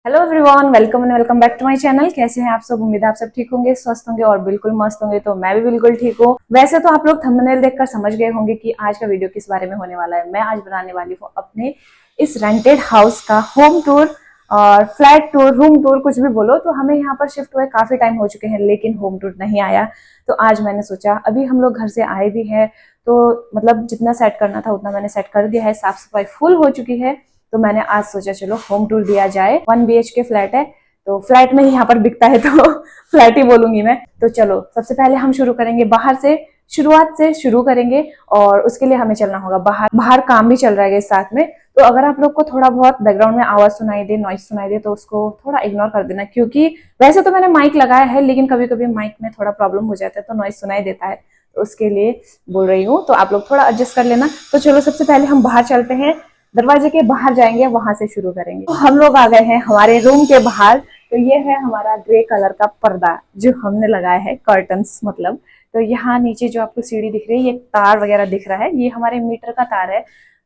Hello everyone, welcome and welcome back to my channel. कैसे हैं आप सब? उम्मीद है आप सब ठीक होंगे, स्वस्थ होंगे और बिल्कुल मस्त होंगे। तो मैं भी बिल्कुल ठीक हूँ। वैसे तो आप लोग थंबनेल देखकर समझ गए होंगे कि आज का वीडियो किस बारे में होने वाला है। मैं आज बनाने वाली हूँ अपने इस रेंटेड हाउस का होम टूर और फ्लैट टूर, रूम टूर, कुछ भी बोलो। तो हमें यहाँ पर शिफ्ट हुए काफी टाइम हो चुके हैं, लेकिन होम टूर नहीं आया। तो आज मैंने सोचा, अभी हम लोग घर से आए भी हैं, तो मतलब जितना सेट करना था उतना मैंने सेट कर दिया है। साफ सफाई फुल हो चुकी है। तो मैंने आज सोचा चलो होम टूर दिया जाए। 1 BHK फ्लैट है, तो फ्लैट में ही यहाँ पर बिकता है तो फ्लैट ही बोलूंगी मैं। तो चलो सबसे पहले हम शुरू करेंगे बाहर से, शुरुआत से शुरू करेंगे। और उसके लिए हमें चलना होगा बाहर। बाहर काम भी चल रहा है साथ में। तो अगर आप लोग को थोड़ा बहुत बैकग्राउंड में आवाज सुनाई दे, नॉइज सुनाई दे, तो उसको थोड़ा इग्नोर कर देना, क्योंकि वैसे तो मैंने माइक लगाया है, लेकिन कभी कभी माइक में थोड़ा प्रॉब्लम हो जाता है तो नॉइज सुनाई देता है। तो उसके लिए बोल रही हूँ, तो आप लोग थोड़ा एडजस्ट कर लेना। तो चलो सबसे पहले हम बाहर चलते हैं, दरवाजे के बाहर जाएंगे, वहां से शुरू करेंगे। तो हम लोग आ गए हैं हमारे रूम के बाहर। तो ये है हमारा ग्रे कलर का पर्दा जो हमने लगाया है, कर्टन्स मतलब। तो यहाँ नीचे जो आपको सीढ़ी दिख रही है, ये तार वगैरह दिख रहा है, ये हमारे मीटर का तार है।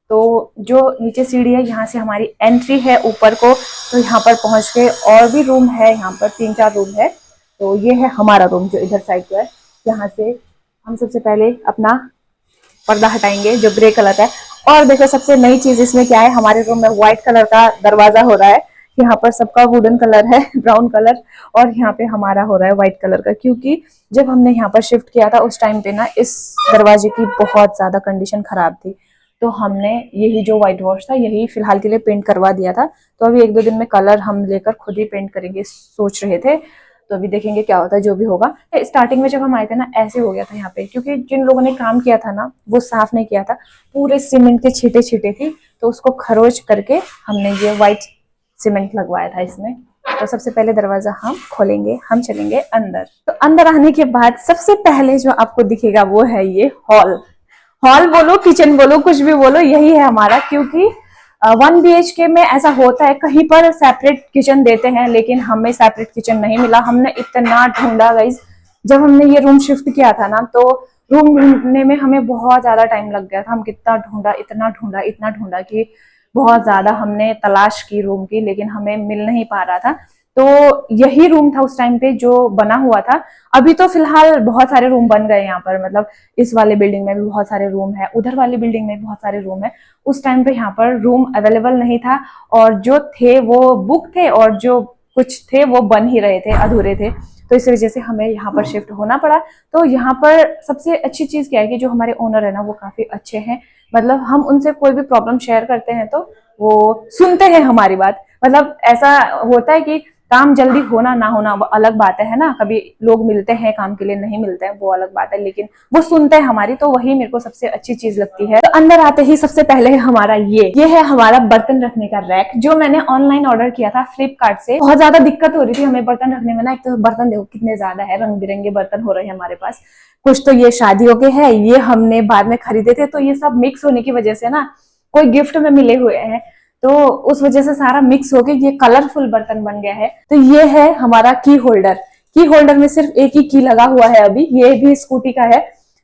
तो जो नीचे सीढ़ी है, यहाँ से हमारी एंट्री है ऊपर को। तो यहाँ पर पहुंच के और भी रूम है, यहाँ पर 3-4 रूम है। तो ये है हमारा रूम जो इधर साइड पे है। यहाँ से हम सबसे पहले अपना पर्दा हटाएंगे जो ग्रे कलर का है। और देखो सबसे नई चीज इसमें क्या है, हमारे रूम में व्हाइट कलर का दरवाजा हो रहा है। यहाँ पर सबका वुडन कलर है ब्राउन कलर, और यहाँ पे हमारा हो रहा है व्हाइट कलर का, क्योंकि जब हमने यहाँ पर शिफ्ट किया था उस टाइम पे ना इस दरवाजे की बहुत ज्यादा कंडीशन खराब थी। तो हमने यही जो व्हाइट वॉश था यही फिलहाल के लिए पेंट करवा दिया था। तो अभी 1-2 दिन में कलर हम लेकर खुद ही पेंट करेंगे सोच रहे थे। तो अभी देखेंगे क्या होता है, जो भी होगा। स्टार्टिंग में जब हम आए थे ना, ऐसे हो गया था यहाँ पे, क्योंकि जिन लोगों ने काम किया था ना वो साफ नहीं किया था, पूरे सीमेंट के छींटे छींटे थी। तो उसको खरोच करके हमने ये व्हाइट सीमेंट लगवाया था इसमें। तो सबसे पहले दरवाजा हम खोलेंगे, हम चलेंगे अंदर। तो अंदर आने के बाद सबसे पहले जो आपको दिखेगा वो है ये हॉल। हॉल बोलो, किचन बोलो, कुछ भी बोलो, यही है हमारा। क्योंकि 1 BHK में ऐसा होता है, कहीं पर सेपरेट किचन देते हैं, लेकिन हमें सेपरेट किचन नहीं मिला। हमने इतना ढूंढा गाइस, जब हमने ये रूम शिफ्ट किया था ना, तो रूम ढूंढने में हमें बहुत ज्यादा टाइम लग गया था। हम कितना ढूंढा, इतना ढूंढा कि बहुत ज्यादा हमने तलाश की रूम की, लेकिन हमें मिल नहीं पा रहा था। तो यही रूम था उस टाइम पे जो बना हुआ था। अभी तो फिलहाल बहुत सारे रूम बन गए यहाँ पर, मतलब इस वाले बिल्डिंग में भी बहुत सारे रूम है, उधर वाली बिल्डिंग में भी बहुत सारे रूम है। उस टाइम पे यहाँ पर रूम अवेलेबल नहीं था, और जो थे वो बुक थे, और जो कुछ थे वो बन ही रहे थे, अधूरे थे। तो इस वजह से हमें यहाँ पर शिफ्ट होना पड़ा। तो यहाँ पर सबसे अच्छी चीज क्या है कि जो हमारे ओनर है ना वो काफी अच्छे हैं। मतलब हम उनसे कोई भी प्रॉब्लम शेयर करते हैं तो वो सुनते हैं हमारी बात। मतलब ऐसा होता है कि काम जल्दी होना ना होना वो अलग बात है ना। कभी लोग मिलते हैं काम के लिए, नहीं मिलते हैं वो अलग बात है, लेकिन वो सुनते हैं हमारी। तो वही मेरे को सबसे अच्छी चीज लगती है। तो अंदर आते ही सबसे पहले है हमारा ये है हमारा बर्तन रखने का रैक, जो मैंने ऑनलाइन ऑर्डर किया था फ्लिपकार्ट से। बहुत ज्यादा दिक्कत हो रही थी हमें बर्तन रखने में ना। एक तो बर्तन देखो कितने ज्यादा है, रंग बिरंगे बर्तन हो रहे हैं हमारे पास। कुछ तो ये शादियों के हैं, ये हमने बाद में खरीदे थे। तो ये सब मिक्स होने की वजह से ना, कोई गिफ्ट में मिले हुए हैं, तो उस वजह से सारा मिक्स होके ये कलरफुल बर्तन बन गया है। तो ये है हमारा की होल्डर। की होल्डर में सिर्फ एक ही की लगा हुआ है अभी, ये भी स्कूटी का है।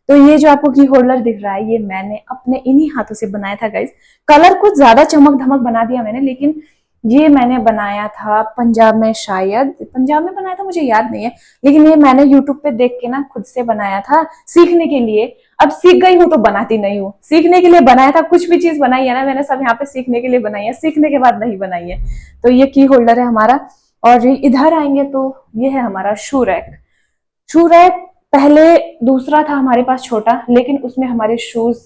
तो ये जो आपको की होल्डर दिख रहा है, ये मैंने अपने इन्हीं हाथों से बनाया था गाइस। कलर कुछ ज्यादा चमक धमक बना दिया मैंने, लेकिन ये मैंने बनाया था पंजाब में, शायद पंजाब में बनाया था, मुझे याद नहीं है। लेकिन ये मैंने यूट्यूब पे देख के ना खुद से बनाया था, सीखने के लिए। अब सीख गई हूं तो बनाती नहीं हूँ, सीखने के लिए बनाया था। कुछ भी चीज बनाई है ना मैंने, सब यहाँ पे सीखने के लिए बनाई है, सीखने के बाद नहीं बनाई है। तो ये की होल्डर है हमारा। और इधर आएंगे तो ये है हमारा शू रैक। शू रैक पहले दूसरा था हमारे पास छोटा, लेकिन उसमें हमारे शूज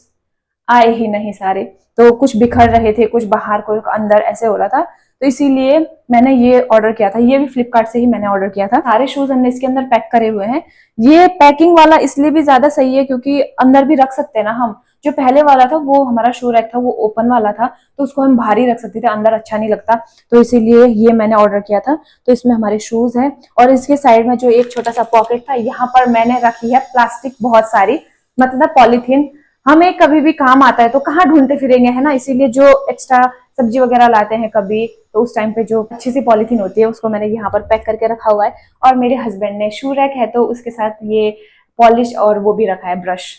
आए ही नहीं सारे। तो कुछ बिखर रहे थे, कुछ बाहर, कोई अंदर, ऐसे हो रहा था। तो इसीलिए मैंने ये ऑर्डर किया था। ये भी फ्लिपकार्ट से ही मैंने ऑर्डर किया था। सारे शूज हमने इसके अंदर पैक करे हुए हैं। ये पैकिंग वाला इसलिए भी ज्यादा सही है क्योंकि अंदर भी रख सकते हैं ना हम। जो पहले वाला था वो हमारा शू रैक था, वो ओपन वाला था, तो उसको हम भारी रख सकते थे, अंदर अच्छा नहीं लगता। तो इसीलिए ये मैंने ऑर्डर किया था। तो इसमें हमारे शूज हैं, और इसके साइड में जो एक छोटा सा पॉकेट था, यहाँ पर मैंने रखी है प्लास्टिक बहुत सारी, मतलब पॉलीथीन। हमें कभी भी काम आता है तो कहाँ ढूंढते फिरेंगे, है ना। इसीलिए जो एक्स्ट्रा सब्जी वगैरह लाते हैं कभी, तो उस टाइम पे जो अच्छी सी पॉलीथीन होती है उसको मैंने यहाँ पर पैक करके रखा हुआ है। और मेरे हस्बैंड ने शू रैक है तो उसके साथ ये पॉलिश और वो भी रखा है, ब्रश।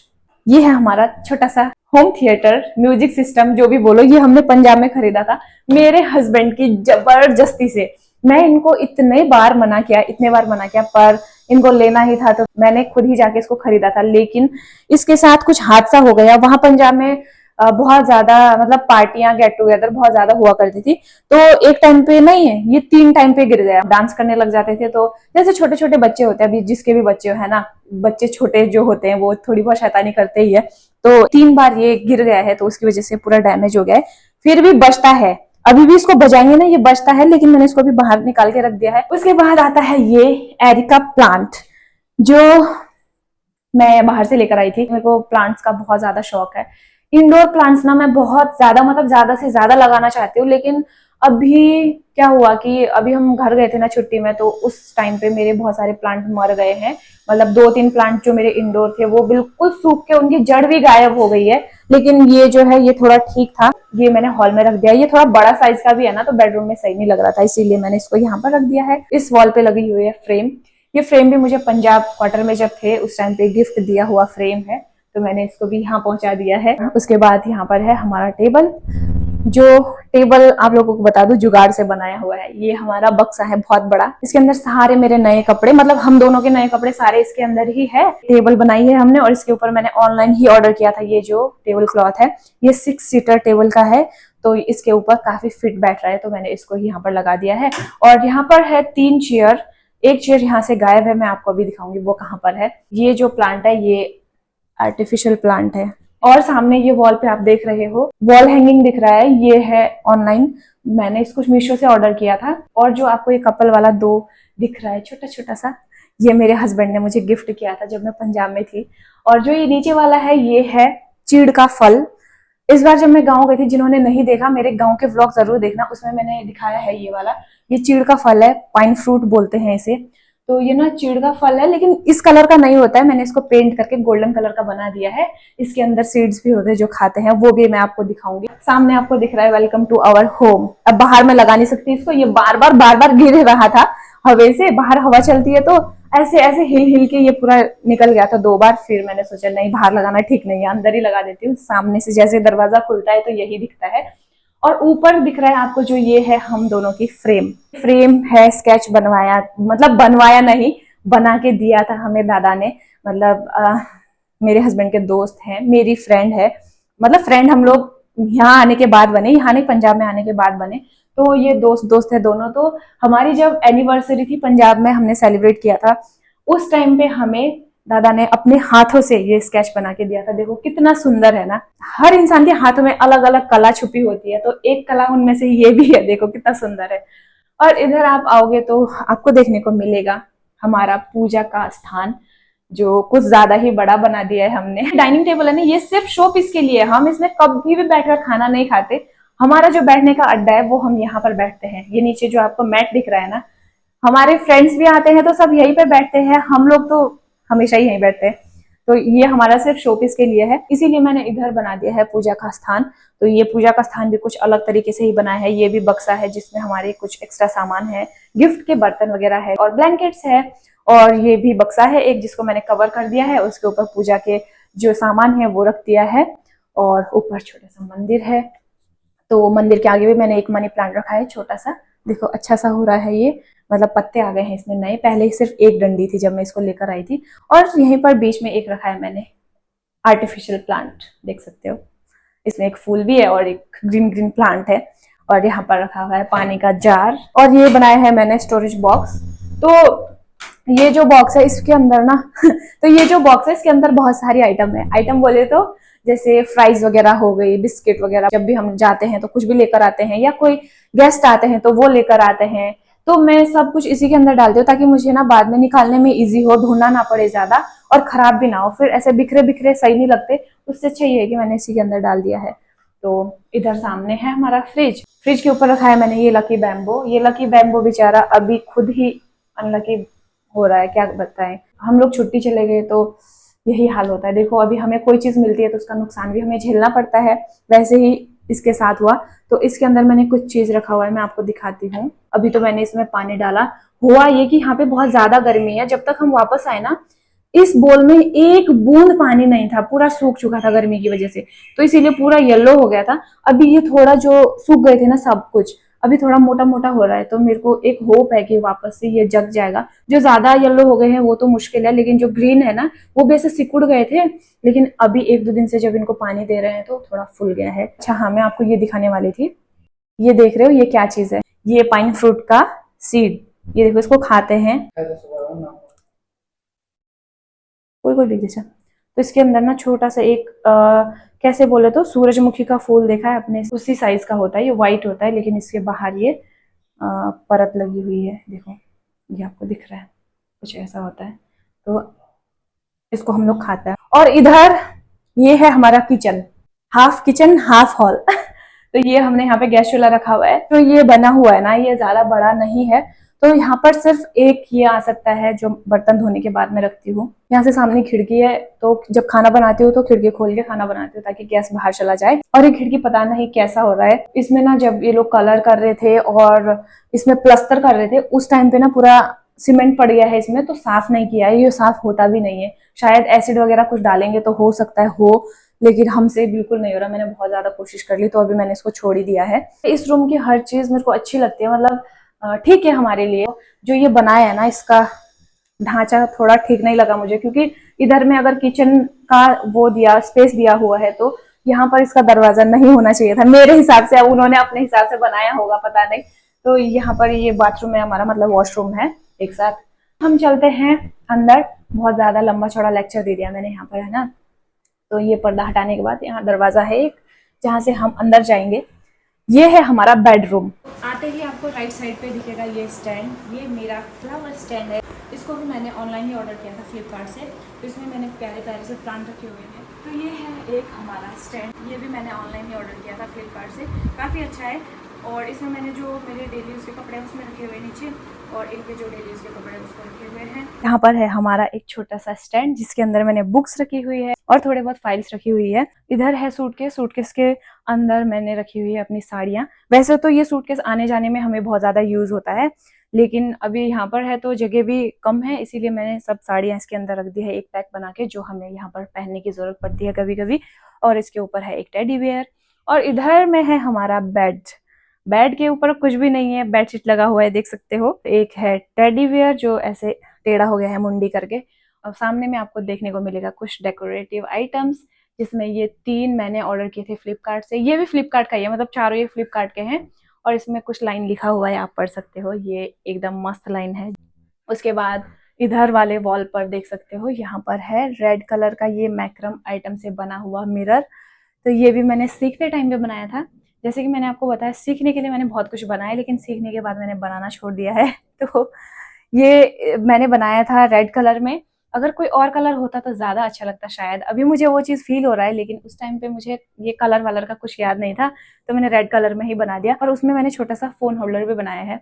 ये है हमारा छोटा सा होम थिएटर, म्यूजिक सिस्टम, जो भी बोलो। ये हमने पंजाब में खरीदा था मेरे हस्बैंड की जबरदस्ती से। मैं इनको इतने बार मना किया, पर इनको लेना ही था तो मैंने खुद ही जाके इसको खरीदा था। लेकिन इसके साथ कुछ हादसा हो गया। वहां पंजाब में बहुत ज्यादा मतलब पार्टियां, गेट टुगेदर बहुत ज्यादा हुआ करती थी। तो एक टाइम पे नहीं है, ये 3 टाइम पे गिर गया। डांस करने लग जाते थे, तो जैसे छोटे छोटे बच्चे होते हैं, अभी जिसके भी बच्चे है ना, बच्चे छोटे जो होते हैं वो थोड़ी बहुत शैतानी करते ही है। तो 3 बार ये गिर गया है, तो उसकी वजह से पूरा डैमेज हो गया है। फिर भी बचता है, अभी भी इसको बजाएंगे ना, ये बचता है, लेकिन मैंने इसको अभी बाहर निकाल के रख दिया है। उसके बाद आता है ये एरिका प्लांट, जो मैं बाहर से लेकर आई थी। मेरे को प्लांट्स का बहुत ज्यादा शौक है। इंडोर प्लांट्स ना मैं बहुत ज्यादा मतलब ज्यादा से ज्यादा लगाना चाहती हूँ, लेकिन अभी क्या हुआ कि अभी हम घर गए थे ना छुट्टी में, तो उस टाइम पे मेरे बहुत सारे प्लांट मर गए हैं। मतलब 2-3 प्लांट जो मेरे इंडोर थे वो बिल्कुल सूख के उनकी जड़ भी गायब हो गई है। लेकिन ये जो है ये थोड़ा ठीक था, ये मैंने हॉल में रख दिया। ये थोड़ा बड़ा साइज का भी है ना, तो बेडरूम में सही नहीं लग रहा था, इसीलिए मैंने इसको यहाँ पर रख दिया है। इस वॉल पे लगी हुई है फ्रेम। ये फ्रेम भी मुझे पंजाब क्वार्टर में जब थे उस टाइम पे गिफ्ट दिया हुआ फ्रेम है, तो मैंने इसको भी यहाँ पहुंचा दिया है। उसके बाद यहाँ पर है हमारा टेबल। जो टेबल आप लोगों को बता दूं जुगाड़ से बनाया हुआ है। ये हमारा बक्सा है बहुत बड़ा, इसके अंदर सारे मेरे नए कपड़े, मतलब हम दोनों के नए कपड़े सारे इसके अंदर ही है। टेबल बनाई है हमने, और इसके ऊपर मैंने ऑनलाइन ही ऑर्डर किया था। ये जो टेबल क्लॉथ है ये 6 सीटर टेबल का है, तो इसके ऊपर काफी फिट बैठ रहा है, तो मैंने इसको यहाँ पर लगा दिया है। और यहाँ पर है 3 चेयर, एक चेयर यहाँ से गायब है, मैं आपको अभी दिखाऊंगी वो कहाँ पर है। ये जो प्लांट है ये आर्टिफिशियल प्लांट है। और सामने ये वॉल पे आप देख रहे हो वॉल हैंगिंग दिख रहा है, ये है ऑनलाइन, मैंने इसको मीशो से ऑर्डर किया था। और जो आपको ये कपल वाला 2 दिख रहा है छोटा छोटा सा, ये मेरे हस्बैंड ने मुझे गिफ्ट किया था जब मैं पंजाब में थी। और जो ये नीचे वाला है ये है चीड़ का फल। इस बार जब मैं गाँव गई थी, जिन्होंने नहीं देखा मेरे गाँव के व्लॉग जरूर देखना, उसमें मैंने दिखाया है ये वाला। ये चीड़ का फल है, पाइन फ्रूट बोलते हैं इसे। तो ये ना चीड़ का फल है, लेकिन इस कलर का नहीं होता है, मैंने इसको पेंट करके गोल्डन कलर का बना दिया है। इसके अंदर सीड्स भी होते हैं जो खाते हैं, वो भी मैं आपको दिखाऊंगी। सामने आपको दिख रहा है वेलकम टू आवर होम। अब बाहर में लगा नहीं सकती इसको, ये बार बार गिर रहा था हवा से, बाहर हवा चलती है तो ऐसे ऐसे हिल हिल के ये पूरा निकल गया था 2 बार। फिर मैंने सोचा नहीं, बाहर लगाना ठीक नहीं है, अंदर ही लगा देती हूँ। सामने से जैसे दरवाजा खुलता है तो यही दिखता है। और ऊपर दिख रहा है आपको जो ये है हम दोनों की फ्रेम है, स्केच बनवाया, मतलब बनवाया नहीं, बना के दिया था हमें दादा ने। मतलब मेरे हस्बैंड के दोस्त हैं, मेरी फ्रेंड है, मतलब फ्रेंड हम लोग यहाँ आने के बाद बने, यहाँ नहीं पंजाब में आने के बाद बने। तो ये दोस्त है दोनों। तो हमारी जब एनिवर्सरी थी पंजाब में, हमने सेलिब्रेट किया था, उस टाइम पे हमें दादा ने अपने हाथों से ये स्केच बना के दिया था। देखो कितना सुंदर है ना। हर इंसान के हाथों में अलग अलग कला छुपी होती है, तो एक कला उनमें से ये भी है। देखो कितना सुंदर है। और इधर आप आओगे तो आपको देखने को मिलेगा हमारा पूजा का स्थान, जो कुछ ज्यादा ही बड़ा बना दिया है हमने। डाइनिंग टेबल है ना, ये सिर्फ शो पीस के लिए, हम इसमें कभी भी बैठकर खाना नहीं खाते। हमारा जो बैठने का अड्डा है वो हम यहाँ पर बैठते हैं। ये नीचे जो आपको मैट दिख रहा है ना, हमारे फ्रेंड्स भी आते हैं तो सब यहीं पर बैठते हैं, हम लोग तो हमेशा ही यहीं बैठते हैं। तो ये हमारा सिर्फ शोपीस के लिए है, इसीलिए मैंने इधर बना दिया है पूजा का स्थान। तो ये पूजा का स्थान भी कुछ अलग तरीके से ही बना है। ये भी बक्सा है जिसमें हमारे कुछ एक्स्ट्रा सामान है, गिफ्ट के बर्तन वगैरह है और ब्लैंकेट्स है। और ये भी बक्सा है एक, जिसको मैंने कवर कर दिया है, उसके ऊपर पूजा के जो सामान है वो रख दिया है। और ऊपर छोटा सा मंदिर है, तो मंदिर के आगे भी मैंने एक मनी प्लांट रखा है छोटा सा। देखो अच्छा सा हो रहा है ये, मतलब पत्ते आ गए हैं इसमें नए, पहले सिर्फ एक डंडी थी जब मैं इसको लेकर आई थी। और यहीं पर बीच में एक रखा है मैंने आर्टिफिशियल प्लांट, देख सकते हो इसमें एक फूल भी है और एक ग्रीन प्लांट है। और यहाँ पर रखा हुआ है पानी का जार। और ये बनाया है मैंने स्टोरेज बॉक्स। तो ये जो बॉक्स है इसके अंदर ना तो ये जो बॉक्स है इसके अंदर बहुत सारी आइटम है। आइटम बोले तो जैसे फ्राइज वगैरह हो गई, बिस्किट वगैरह, जब भी हम जाते हैं तो कुछ भी लेकर आते हैं, या कोई गेस्ट आते हैं तो वो लेकर आते हैं, तो मैं सब कुछ इसी के अंदर डालती हूँ, ताकि मुझे ना बाद में निकालने में इजी हो, ढूंढना ना पड़े ज्यादा, और खराब भी ना हो, फिर ऐसे बिखरे बिखरे सही नहीं लगते। उससे अच्छा ये है कि मैंने इसी के अंदर डाल दिया है। तो इधर सामने है हमारा फ्रिज के ऊपर रखा है मैंने ये लकी बैम्बो। ये लकी बैम्बो बेचारा अभी खुद ही अनलकी हो रहा है, क्या बताएं। हम लोग छुट्टी चले गए तो यही हाल होता है। देखो अभी हमें कोई चीज मिलती है तो उसका नुकसान भी हमें झेलना पड़ता है, वैसे ही इसके साथ हुआ। तो इसके अंदर मैंने कुछ चीज रखा हुआ है, मैं आपको दिखाती हूँ। अभी तो मैंने इसमें पानी डाला। हुआ ये कि यहाँ पे बहुत ज्यादा गर्मी है, जब तक हम वापस आए ना इस बोल में एक बूंद पानी नहीं था, पूरा सूख चुका था गर्मी की वजह से, तो इसीलिए पूरा येलो हो गया था। अभी ये थोड़ा जो सूख गए थे ना सब कुछ, अभी थोड़ा मोटा मोटा हो रहा है, तो मेरे को एक होप है कि वापस से ये जग जाएगा। जो ज्यादा येलो हो गए हैं वो तो मुश्किल है, लेकिन जो ग्रीन है ना वो भी ऐसे सिकुड़ गए थे, लेकिन अभी 1-2 दिन से जब इनको पानी दे रहे हैं तो थोड़ा फूल गया है। अच्छा हाँ, मैं आपको ये दिखाने वाली थी, ये देख रहे हो ये क्या चीज है? ये पाइन फ्रूट का सीड, ये देखो इसको खाते हैं। कोई कोई देख, तो इसके अंदर ना छोटा सा एक कैसे बोले तो सूरजमुखी का फूल देखा है अपने, उसी साइज का होता है, ये व्हाइट होता है, लेकिन इसके बाहर ये परत लगी हुई है। देखो ये आपको दिख रहा है, कुछ ऐसा होता है। तो इसको हम लोग खाते हैं। और इधर ये है हमारा kitchen, half kitchen half hall तो ये हमने यहाँ पे गैस चूल्हा रखा हुआ है। तो ये बना हुआ है ना, ये ज्यादा बड़ा नहीं है, तो यहाँ पर सिर्फ एक ये आ सकता है जो बर्तन धोने के बाद में रखती हूँ। यहाँ से सामने खिड़की है, तो जब खाना बनाती हूँ तो खिड़की खोल के खाना बनाती हूँ ताकि गैस बाहर चला जाए। और ये खिड़की पता नहीं कैसा हो रहा है इसमें ना, जब ये लोग कलर कर रहे थे और इसमें प्लस्तर कर रहे थे उस टाइम पे ना पूरा सीमेंट पड़ गया है इसमें, तो साफ नहीं किया है, ये साफ होता भी नहीं है। शायद एसिड वगैरह कुछ डालेंगे तो हो सकता है हो, लेकिन हमसे बिल्कुल नहीं हो रहा। मैंने बहुत ज्यादा कोशिश कर ली, तो अभी मैंने इसको छोड़ ही दिया है। इस रूम की हर चीज मेरे को अच्छी लगती है, मतलब ठीक है हमारे लिए। जो ये बनाया है ना, इसका ढांचा थोड़ा ठीक नहीं लगा मुझे, क्योंकि इधर में अगर किचन का वो दिया स्पेस दिया हुआ है तो यहाँ पर इसका दरवाजा नहीं होना चाहिए था मेरे हिसाब से। अब उन्होंने अपने हिसाब से बनाया होगा, पता नहीं। तो यहाँ पर ये बाथरूम है हमारा, मतलब वॉशरूम है एक साथ। हम चलते हैं अंदर। बहुत ज्यादा लंबा चौड़ा लेक्चर दे दिया मैंने यहाँ पर, है ना। तो ये पर्दा हटाने के बाद यहाँ दरवाजा है एक, जहाँ से हम अंदर जाएंगे। ये है हमारा बेडरूम। आते ही आपको राइट साइड पे दिखेगा ये स्टैंड, ये मेरा फ्लावर स्टैंड है। इसको भी मैंने ऑनलाइन ही ऑर्डर किया था फ्लिपकार्ट से। तो इसमें मैंने प्यारे प्यारे से प्लांट रखे हुए हैं। तो ये है एक हमारा स्टैंड, ये भी मैंने ऑनलाइन ही ऑर्डर किया था फ्लिपकार्ट से, काफ़ी अच्छा है। और इसमें मैंने जो मेरे डेली यूज़ के कपड़े हैं उसमें रखे हुए नीचे, और इनके जो डेली यूज़ के कपड़े हैं उसको रखे हुए हैं। यहाँ पर है हमारा एक छोटा सा स्टैंड, जिसके अंदर मैंने बुक्स रखी हुई है और थोड़े बहुत फाइल्स रखी हुई है। इधर है सूटकेस, सूटकेस के अंदर मैंने रखी हुई है अपनी साड़ियाँ। वैसे तो ये सूटकेस आने जाने में हमें बहुत ज़्यादा यूज़ होता है, लेकिन अभी यहाँ पर है तो जगह भी कम है, इसीलिए मैंने सब साड़ियाँ इसके अंदर रख दी है एक पैक बना के, जो हमें यहाँ पर पहनने की जरूरत पड़ती है कभी कभी। और इसके ऊपर है एक टेडी बियर। और इधर में है हमारा बेड। बेड के ऊपर कुछ भी नहीं है, बेडशीट लगा हुआ है, देख सकते हो। एक है टेडी बियर जो ऐसे टेढ़ा हो गया है मुंडी करके। और सामने में आपको देखने को मिलेगा कुछ डेकोरेटिव आइटम्स, जिसमें ये 3 मैंने ऑर्डर किए थे फ्लिपकार्ट से। ये भी फ्लिपकार्ट का ही है, मतलब चारों ये फ्लिपकार्ट के हैं। और इसमें कुछ लाइन लिखा हुआ है, आप पढ़ सकते हो, ये एकदम मस्त लाइन है। उसके बाद इधर वाले वॉल पर देख सकते हो, यहाँ पर है रेड कलर का ये मैक्रम आइटम से बना हुआ मिरर। तो ये भी मैंने सीखते टाइम पे बनाया था। जैसे कि मैंने आपको बताया, सीखने के लिए मैंने बहुत कुछ बनाया, लेकिन सीखने के बाद मैंने बनाना छोड़ दिया है। तो ये मैंने बनाया था रेड कलर में। अगर कोई और कलर होता तो ज्यादा अच्छा लगता शायद। अभी मुझे वो चीज फील हो रहा है, लेकिन उस टाइम पे मुझे ये कलर वालर का कुछ याद नहीं था, तो मैंने रेड कलर में ही बना दिया। और उसमें मैंने छोटा सा फोन होल्डर भी बनाया है,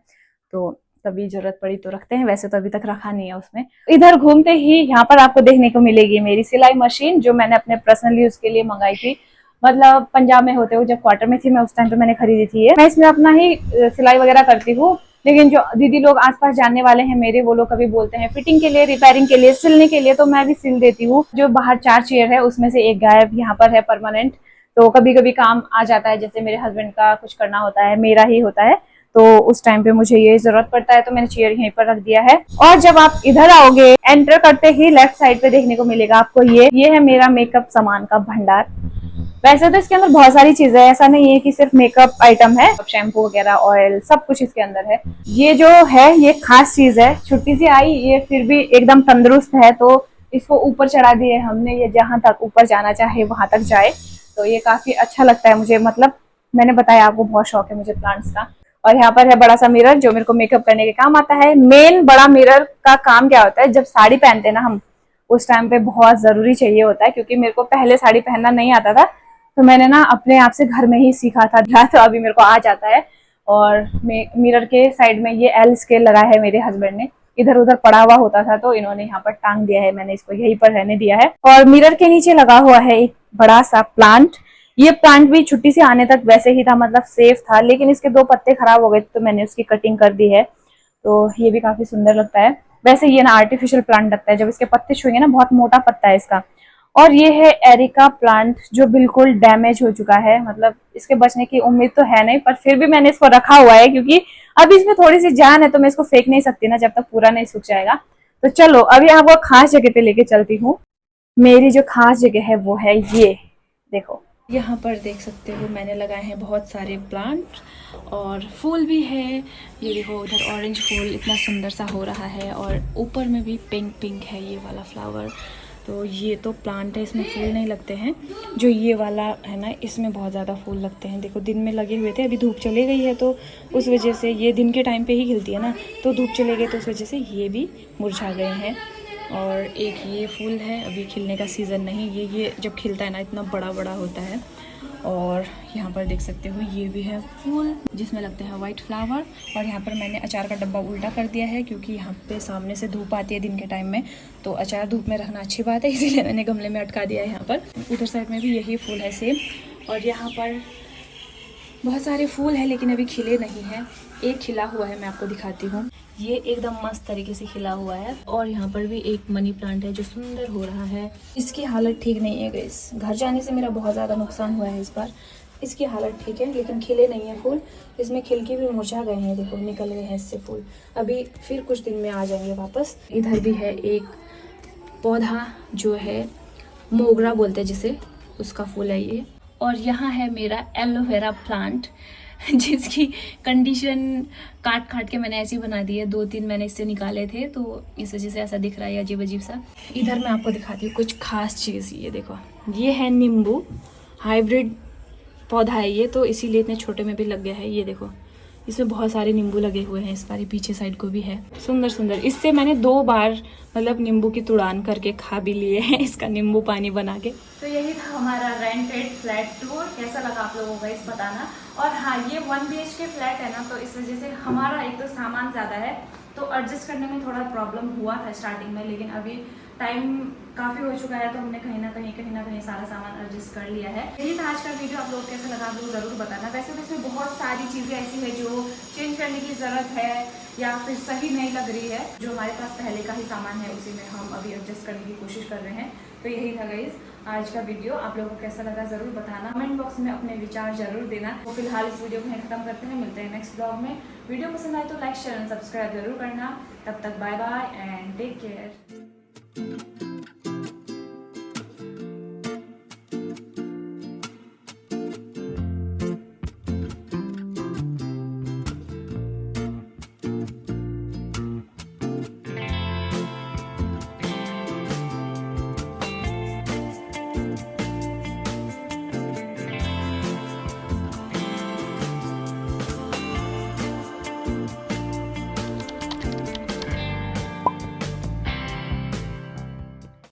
तो कभी जरूरत पड़ी तो रखते हैं, वैसे तो अभी तक रखा नहीं है उसमें। इधर घूमते ही यहाँ पर आपको देखने को मिलेगी मेरी सिलाई मशीन, जो मैंने अपने पर्सनल यूज के लिए मंगाई थी। मतलब पंजाब में होते हुए जब क्वार्टर में थी मैं, उस टाइम पे मैंने खरीदी थी ये। मैं इसमें अपना ही सिलाई वगैरह करती हूँ, लेकिन जो दीदी लोग आसपास जानने वाले हैं मेरे, वो लोग कभी बोलते हैं फिटिंग के लिए, रिपेयरिंग के लिए, सिलने के लिए, तो मैं भी सिल देती हूँ। जो बाहर 4 चेयर है उसमें से एक गायब यहाँ पर है परमानेंट, तो कभी कभी काम आ जाता है, जैसे मेरे हस्बैंड का कुछ करना होता है, मेरा ही होता है, तो उस टाइम पे मुझे ये जरूरत पड़ता है, तो मैंने चेयर यहीं पर रख दिया है। और जब आप इधर आओगे, एंटर करते ही लेफ्ट साइड पे देखने को मिलेगा आपको ये है मेरा मेकअप सामान का भंडार। वैसे तो इसके अंदर बहुत सारी चीजें हैं, ऐसा नहीं है कि सिर्फ मेकअप आइटम है, शैम्पू वगैरह, ऑयल, सब कुछ इसके अंदर है। ये जो है ये खास चीज है, छुट्टी से आई, ये फिर भी एकदम तंदुरुस्त है, तो इसको ऊपर चढ़ा दिए हमने, ये जहां तक ऊपर जाना चाहे वहां तक जाए। तो ये काफी अच्छा लगता है मुझे, मतलब मैंने बताया आपको बहुत शौक है मुझे प्लांट्स का। और यहाँ पर है बड़ा सा मिरर, जो मेरे को मेकअप करने के काम आता है। मेन बड़ा मिरर का काम क्या होता है, जब साड़ी पहनते हैं ना हम, उस टाइम पे बहुत जरूरी चाहिए होता है, क्योंकि मेरे को पहले साड़ी पहनना नहीं आता था, तो मैंने ना अपने आप से घर में ही सीखा था, तो अभी मेरे को आ जाता है। और मिरर के साइड में ये एल स्केल लगा है मेरे हस्बैंड ने, इधर उधर पड़ा हुआ होता था तो इन्होंने यहाँ पर टांग दिया है, मैंने इसको यहीं पर रहने दिया है। और मिरर के नीचे लगा हुआ है एक बड़ा सा प्लांट। ये प्लांट भी छुट्टी से आने तक वैसे ही था, मतलब सेफ था, लेकिन इसके 2 पत्ते खराब हो गए तो मैंने उसकी कटिंग कर दी है। तो ये भी काफी सुंदर लगता है। वैसे ये ना आर्टिफिशियल प्लांट लगता है, जब इसके पत्ते छुएंगे ना, बहुत मोटा पत्ता है इसका, और ये है एरिका प्लांट जो बिल्कुल डैमेज हो चुका है, मतलब इसके बचने की उम्मीद तो है नहीं, पर फिर भी मैंने इसको रखा हुआ है क्योंकि अभी इसमें थोड़ी सी जान है, तो मैं इसको फेंक नहीं सकती ना जब तक पूरा नहीं सूख जाएगा। तो चलो अभी आपको खास जगह पे लेके चलती हूँ। मेरी जो खास जगह है वो है ये देखो, यहाँ पर देख सकते हो मैंने लगाए हैं बहुत सारे प्लांट और फूल भी है। ये देखो उधर ऑरेंज फूल इतना सुंदर सा हो रहा है और ऊपर में भी पिंक पिंक है ये वाला फ्लावर। तो ये तो प्लांट है, इसमें फूल नहीं लगते हैं। जो ये वाला है ना, इसमें बहुत ज़्यादा फूल लगते हैं। देखो दिन में लगे हुए थे, अभी धूप चली गई है तो उस वजह से ये दिन के टाइम पे ही खिलती है ना, तो धूप चले गई तो उस वजह से ये भी मुरझा गए हैं। और एक ये फूल है, अभी खिलने का सीज़न नहीं, ये जब खिलता है ना इतना बड़ा बड़ा होता है। और यहाँ पर देख सकते हो ये भी है फूल जिसमें लगते हैं वाइट फ्लावर। और यहाँ पर मैंने अचार का डब्बा उल्टा कर दिया है क्योंकि यहाँ पे सामने से धूप आती है दिन के टाइम में, तो अचार धूप में रखना अच्छी बात है, इसीलिए मैंने गमले में अटका दिया है। यहाँ पर उधर साइड में भी यही फूल है सेम। और यहाँ पर बहुत सारे फूल हैं लेकिन अभी खिले नहीं हैं। एक खिला हुआ है, मैं आपको दिखाती हूँ, ये एकदम मस्त तरीके से खिला हुआ है। और यहाँ पर भी एक मनी प्लांट है जो सुंदर हो रहा है। इसकी हालत ठीक नहीं है गाइस, घर जाने से मेरा बहुत ज़्यादा नुकसान हुआ है इस बार। इसकी हालत ठीक है लेकिन खिले नहीं है फूल, इसमें खिल के भी मुरझा गए हैं, देखो निकल गए हैं इससे फूल। अभी फिर कुछ दिन में आ जाएंगे वापस। इधर भी है एक पौधा जो है मोगरा बोलते हैं जिसे, उसका फूल है ये। और यहाँ है मेरा एलोवेरा प्लांट जिसकी कंडीशन काट काट के मैंने ऐसी बना दी है। 2-3 मैंने इससे निकाले थे तो इस वजह से ऐसा दिख रहा है अजीब अजीब सा। इधर मैं आपको दिखाती हूँ कुछ खास चीज़, ये देखो ये है नींबू, हाइब्रिड पौधा है ये, तो इसीलिए इतने छोटे में भी लग गया है। ये देखो इसमें बहुत सारे नींबू लगे हुए हैं, इस बार पीछे साइड को भी है सुंदर सुंदर। इससे मैंने 2 बार मतलब नींबू की तुड़ान करके खा भी लिए हैं, इसका नींबू पानी बना के। तो यही था हमारा रेंटेड फ्लैट टूर। कैसा लगा आप लोगों को इस बताना। और हाँ, ये 1 BHK फ्लैट है ना, तो इस वजह से हमारा एक तो सामान ज़्यादा है तो एडजस्ट करने में थोड़ा प्रॉब्लम हुआ था स्टार्टिंग में, लेकिन अभी टाइम काफ़ी हो चुका है तो हमने कहीं ना कहीं सारा सामान एडजस्ट कर लिया है। यही था आज का वीडियो। आप लोग कैसा लगा आप लोग ज़रूर बताना। वैसे तो इसमें बहुत सारी चीज़ें ऐसी है जो चेंज करने की ज़रूरत है या फिर सही नहीं लग रही है। जो हमारे पास पहले का ही सामान है उसी में हम अभी एडजस्ट करने की कोशिश कर रहे हैं। तो यही था गाइस आज का वीडियो। आप लोगों को कैसा लगा ज़रूर बताना, कमेंट बॉक्स में अपने विचार जरूर देना। तो फिलहाल इस वीडियो को यहीं खत्म करते हैं, मिलते हैं नेक्स्ट ब्लॉग में। वीडियो पसंद आए तो लाइक शेयर एंड सब्सक्राइब जरूर करना। तब तक bye bye and take care.